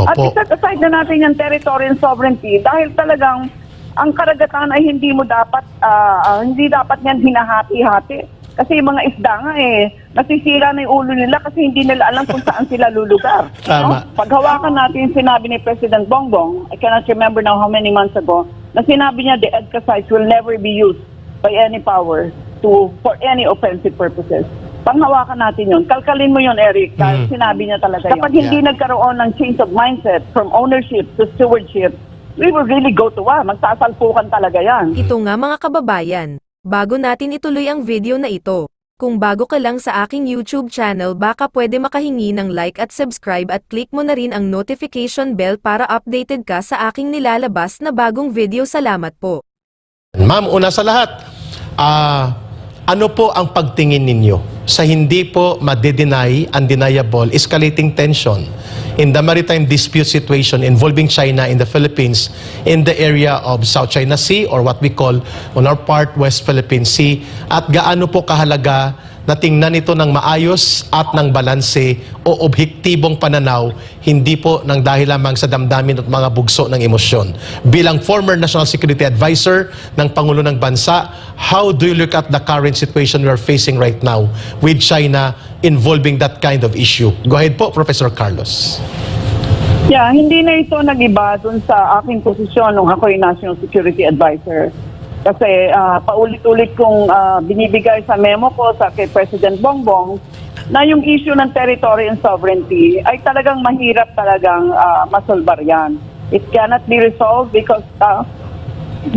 At Opo. iset aside na natin yung territorial sovereignty dahil talagang ang karagatan ay hindi dapat niyan hinahati-hati. Kasi yung mga isda nga nasisira na yung ulo nila kasi hindi nila alam kung saan sila lulugar. Tama. No? Paghawakan natin yung sinabi ni President Bongbong, I cannot remember now how many months ago, na sinabi niya the EDCA sites will never be used by any power for any offensive purposes. Panghawakan natin yun. Kalkalin mo yun, Eric, dahil sinabi niya talaga yun. Kapag hindi nagkaroon ng change of mindset from ownership to stewardship, we will really go to war. Magsasalpukan talaga yan. Ito nga mga kababayan, bago natin ituloy ang video na ito, kung bago ka lang sa aking YouTube channel baka pwede makahingi ng like at subscribe at click mo na rin ang notification bell para updated ka sa aking nilalabas na bagong video. Salamat po. Ma'am, una sa lahat, ano po ang pagtingin ninyo sa hindi po ma-deny, undeniable, escalating tension in the maritime dispute situation involving China in the Philippines in the area of South China Sea or what we call on our part West Philippine Sea, at gaano po kahalaga na tingnan ito ng maayos at ng balanse o objektibong pananaw, hindi po ng dahil lamang sa damdamin at mga bugso ng emosyon. Bilang former National Security Advisor ng Pangulo ng Bansa, how do you look at the current situation we are facing right now with China involving that kind of issue? Go ahead po, Professor Carlos. Yeah, hindi na ito nag-iba dun sa aking posisyon nung ako'y National Security Advisor. Kasi paulit-ulit kong binibigay sa memo ko sa kay President Bongbong na yung issue ng territory and sovereignty ay talagang mahirap talagang masolbar yan. It cannot be resolved because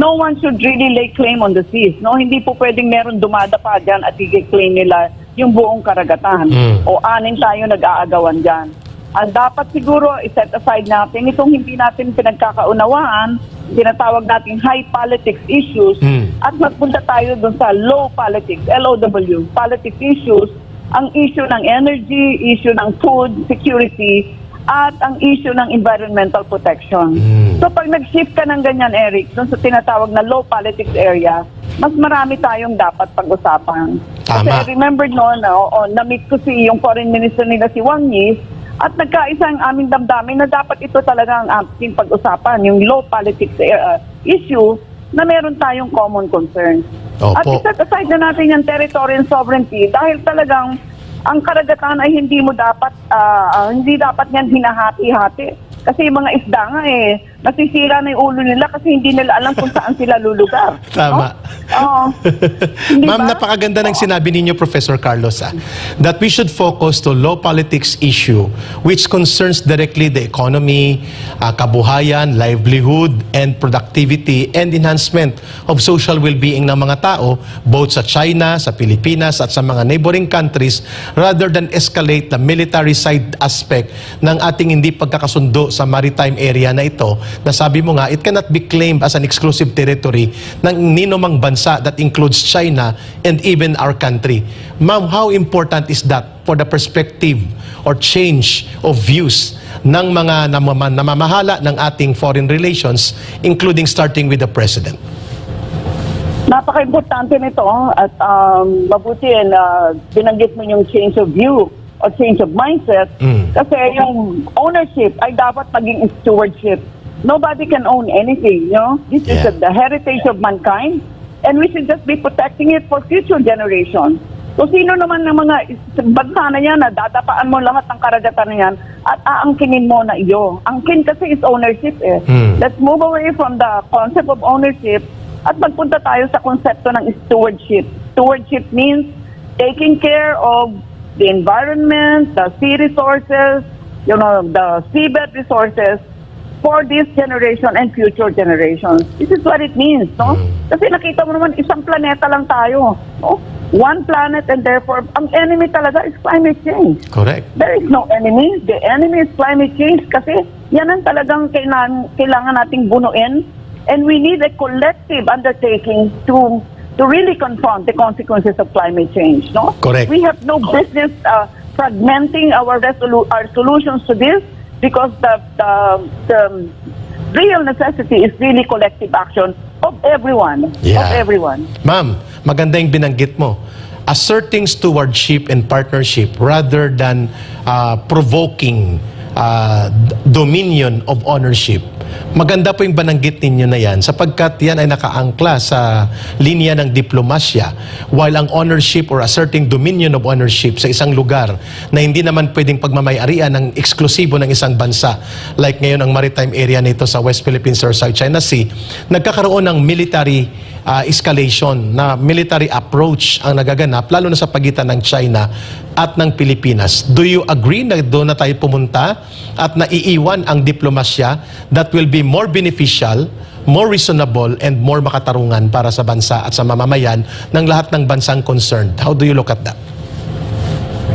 no one should really lay claim on the seas. No, hindi po pwedeng meron dumadapa dyan at i-claim nila yung buong karagatan. O anin tayo nag-aagawan dyan. Ang dapat siguro i-set aside natin itong hindi natin pinagkakaunawaan, tinatawag nating high politics issues, at magpunta tayo dun sa low politics, LOW, politics issues, ang issue ng energy, issue ng food security, at ang issue ng environmental protection. So pag nag-shift ka ng ganyan, Eric, dun sa tinatawag na low politics area, mas marami tayong dapat pag-usapan. Tama. Kasi remember noon, na-meet ko yung foreign minister nila si Wang Yi, at nagkaisa ang aming damdamin na dapat ito talaga ang ating pag-usapan, yung low politics issue na meron tayong common concerns. Opo. At iset aside na natin yung territorial sovereignty dahil talagang ang karagatan ay hindi dapat niyan hinahati-hati. Kasi yung mga isda nga nasisira na yung ulo nila kasi hindi nila alam kung saan sila lulugar. Tama. Oo. Hindi Ma'am, ba? napakaganda ng sinabi ninyo, Professor Carlos, that we should focus to low politics issue which concerns directly the economy, kabuhayan, livelihood, and productivity and enhancement of social well-being ng mga tao both sa China, sa Pilipinas, at sa mga neighboring countries rather than escalate the military side aspect ng ating hindi pagkakasundo sa maritime area na ito, na sabi mo nga, it cannot be claimed as an exclusive territory ng ninumang bansa that includes China and even our country. Ma'am, how important is that for the perspective or change of views ng mga namamahala ng ating foreign relations, including starting with the President? Napaka-importante nito at mabuti na binanggit mo yung change of view or change of mindset kasi yung ownership ay dapat maging stewardship. Nobody can own anything, you know? This is the heritage of mankind and we should just be protecting it for future generations. So sino naman ng mga bansa na yan na dadapaan mo lahat ng karagatan na yan at aangkinin mo na iyo? Angkin kasi is ownership Let's move away from the concept of ownership at magpunta tayo sa konsepto ng stewardship. Stewardship means taking care of the environment, the sea resources, the seabed resources for this generation and future generations. This is what it means, no? Kasi nakita mo naman, isang planeta lang tayo, no? One planet, and therefore, ang enemy talaga is climate change. Correct. There is no enemy. The enemy is climate change kasi yan ang talagang kailangan nating bunuin, and we need a collective undertaking to really confront the consequences of climate change, no? Correct. We have no business fragmenting our solutions to this because the real necessity is really collective action of everyone. Yeah. Of everyone. Ma'am, maganda yung binanggit mo. Asserting stewardship and partnership rather than provoking dominion of ownership. Maganda po yung bananggit ninyo na yan sapagkat yan ay nakaangkla sa linya ng diplomasya, while ang ownership or asserting dominion of ownership sa isang lugar na hindi naman pwedeng pagmamayarian ng eksklusibo ng isang bansa, like ngayon ang maritime area nito sa West Philippines or South China Sea, nagkakaroon ng military escalation, na military approach ang nagaganap lalo na sa pagitan ng China at ng Pilipinas. Do you agree na doon na tayo pumunta at naiiwan ang diplomasya that will be more beneficial, more reasonable, and more makatarungan para sa bansa at sa mamamayan ng lahat ng bansang concerned? How do you look at that?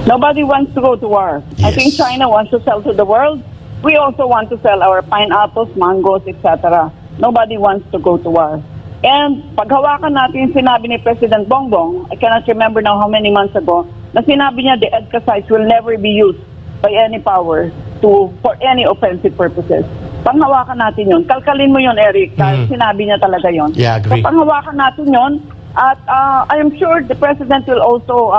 Nobody wants to go to war. I Yes. think China wants to sell to the world. We also want to sell our pineapples, mangoes, etc. Nobody wants to go to war. And paghawakan natin yung sinabi ni President Bongbong, I cannot remember now how many months ago, na sinabi niya the EDCA sites will never be used by any power for any offensive purposes. Panghawakan natin yun. Kalkalin mo yun, Eric, dahil sinabi niya talaga yun. Yeah, agree. So panghawakan natin yun. At I am sure the President will also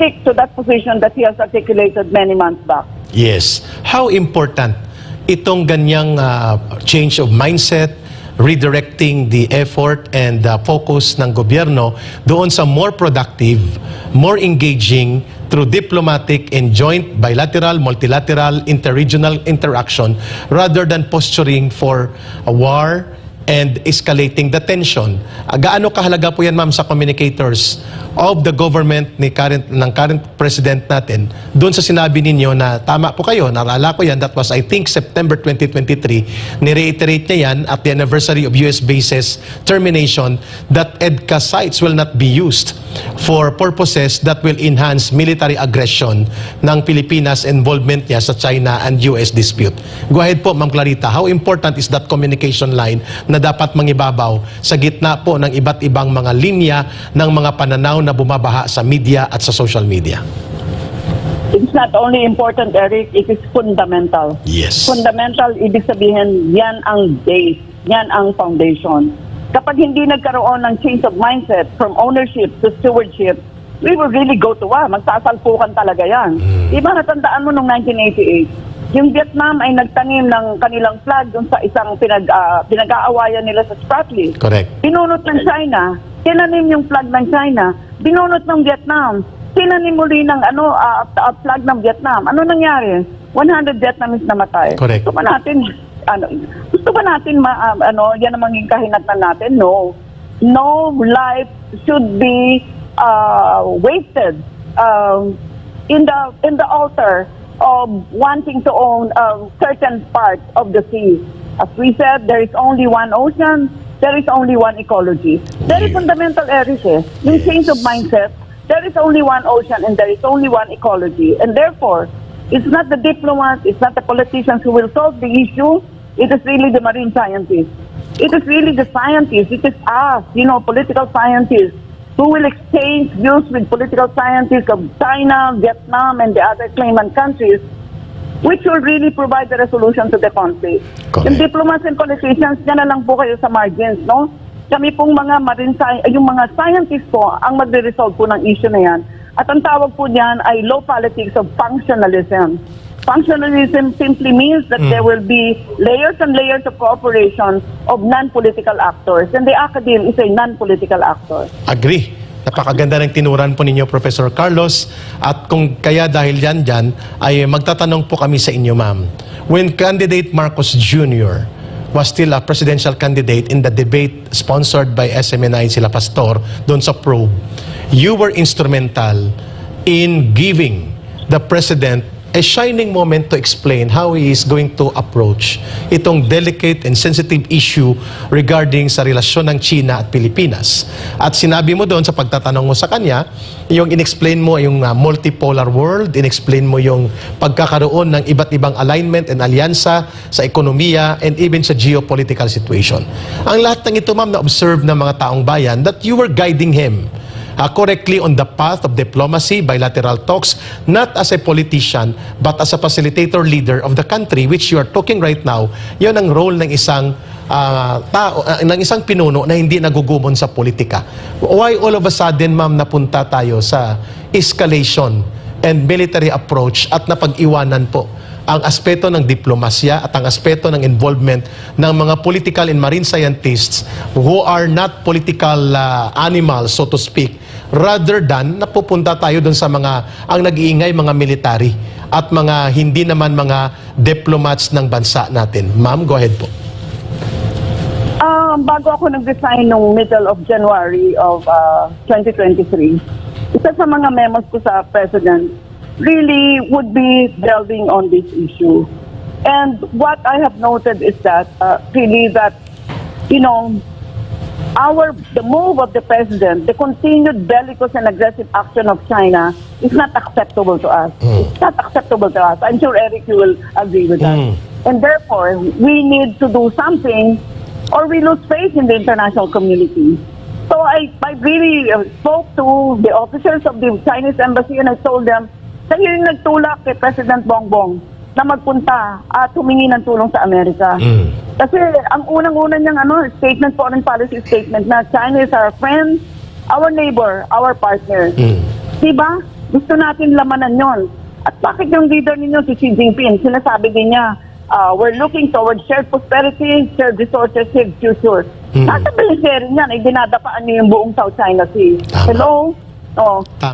stick to that position that he has articulated many months back. Yes. How important itong ganyang change of mindset, redirecting the effort and focus ng gobyerno doon sa more productive, more engaging through diplomatic and joint bilateral, multilateral, interregional interaction rather than posturing for a war and escalating the tension. Gaano kahalaga po yan, ma'am, sa communicators of the government ng current president natin doon sa sinabi ninyo na tama po kayo, naalala ko yan, that was I think September 2023, ni-reiterate niya yan at the anniversary of US bases termination that EDCA sites will not be used for purposes that will enhance military aggression ng Pilipinas, involvement niya sa China and US dispute. Go ahead po, Ma'am Clarita, how important is that communication line na dapat mangibabaw sa gitna po ng iba't ibang mga linya ng mga pananaw na bumabaha sa media at sa social media? It's not only important, Eric, it is fundamental. Yes. Fundamental, ibig sabihin, yan ang base, yan ang foundation. Kapag hindi nagkaroon ng change of mindset from ownership to stewardship, we will really go to war. Magsasalpukan talaga yan. Diba natandaan mo noong 1988, yung Vietnam ay nagtanim ng kanilang flag dun sa isang pinag-aawayan nila sa Spratly. Correct. Binunot ng China, tinanim yung flag ng China, binunot ng Vietnam, tinanim muli ng flag ng Vietnam. Ano nangyari? 100 Vietnamese namatay. Correct. Gusto ba natin yan ang maging kahinatnan natin? No. No life should be wasted in the altar of wanting to own a certain part of the sea. As we said, there is only one ocean, there is only one ecology. Very fundamental, Eric. Yung change of mindset, there is only one ocean and there is only one ecology. And therefore, it's not the diplomats, it's not the politicians who will solve the issue. It is really the marine scientists. It is really the scientists. It is us, political scientists, who will exchange views with political scientists of China, Vietnam, and the other claimant countries, which will really provide the resolution to the conflict. Correct. Yung diplomats and politicians, yan na lang po kayo sa margins, no? Kami pong mga yung mga scientists po ang magre-resolve po ng issue na yan. At ang tawag po niyan ay low politics of functionalism. Functionalism simply means that there will be layers and layers of cooperation of non-political actors. And the academe is a non-political actor. Agree. Napakaganda ng tinuran po ninyo, Professor Carlos. At kung kaya dahil dyan, ay magtatanong po kami sa inyo, ma'am. When candidate Marcos Jr. was still a presidential candidate in the debate sponsored by SMNI sila Pastor doon sa probe, you were instrumental in giving the president a shining moment to explain how he is going to approach itong delicate and sensitive issue regarding sa relasyon ng China at Pilipinas. At sinabi mo doon sa pagtatanong mo sa kanya, yung inexplain mo yung multipolar world, inexplain mo yung pagkakaroon ng iba't ibang alignment and alyansa sa ekonomiya and even sa geopolitical situation. Ang lahat ng ito, ma'am, na-observe ng mga taong bayan that you were guiding him correctly on the path of diplomacy, bilateral talks, not as a politician, but as a facilitator leader of the country, which you are talking right now. Yun ang role ng isang ng isang pinuno na hindi nagugumon sa politika. Why all of a sudden, ma'am, napunta tayo sa escalation and military approach at napag-iwanan po ang aspeto ng diplomasya at ang aspeto ng involvement ng mga political and marine scientists who are not political animals, so to speak, rather than napupunta tayo dun sa mga ang nag-iingay mga military at mga hindi naman mga diplomats ng bansa natin. Ma'am, go ahead po. Bago ako nag-resign noong middle of January of 2023, isa sa mga memos ko sa President really would be delving on this issue. And what I have noted is that really that, you know, the move of the President, the continued bellicose and aggressive action of China is not acceptable to us. It's not acceptable to us. I'm sure Eric, you will agree with that. And therefore, we need to do something or we lose faith in the international community. So I really spoke to the officers of the Chinese embassy and I told them, kayo yung nagtulak kay President Bongbong na magpunta at humingi ng tulong sa Amerika. Kasi ang unang-una niyang statement, foreign policy statement na China is our friend, our neighbor, our partner. Diba? Gusto natin lamanan yon. At bakit yung leader ninyo si Xi Jinping, sinasabi din niya, we're looking towards shared prosperity, shared resources, shared future. Nasa Belisari niyan, ay dinadapaan niyo yung buong South China Sea. Hello? Oh.